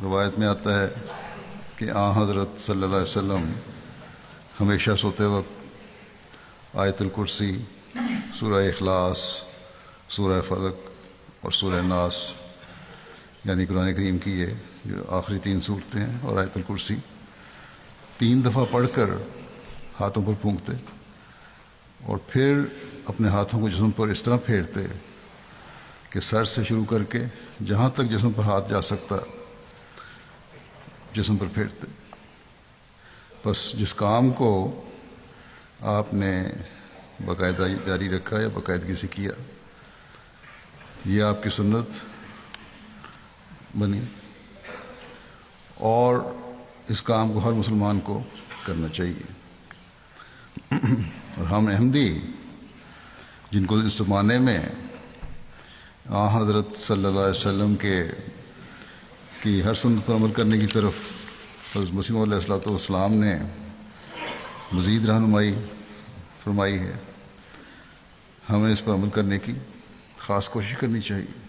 روایت میں آتا ہے کہ حضرت صلی اللہ علیہ وسلم ہمیشہ سوتے وقت آیت الکرسی، سورہ اخلاص، سورہ فلق اور سورہ ناس، یعنی قرآن کریم کی یہ جو آخری 3 صورتیں ہیں اور آیت الکرسی 3 دفعہ پڑھ کر ہاتھوں پر پھونکتے اور پھر اپنے ہاتھوں کو جسم پر اس طرح پھیرتے کہ سر سے شروع کر کے جہاں تک جسم پر ہاتھ جا سکتا جسم پر پھیرتے۔ بس جس کام کو آپ نے باقاعدہ جاری رکھا یا باقاعدگی سے کیا، یہ آپ کی سنت بنی اور اس کام کو ہر مسلمان کو کرنا چاہیے۔ اور ہم احمدی جن کو اس زمانے میں حضرت صلی اللہ علیہ وسلم کی ہر سنت پر عمل کرنے کی طرف حضرت مسیح علیہ الصلوۃ والسلام نے مزید رہنمائی فرمائی ہے، ہمیں اس پر عمل کرنے کی خاص کوشش کرنی چاہیے۔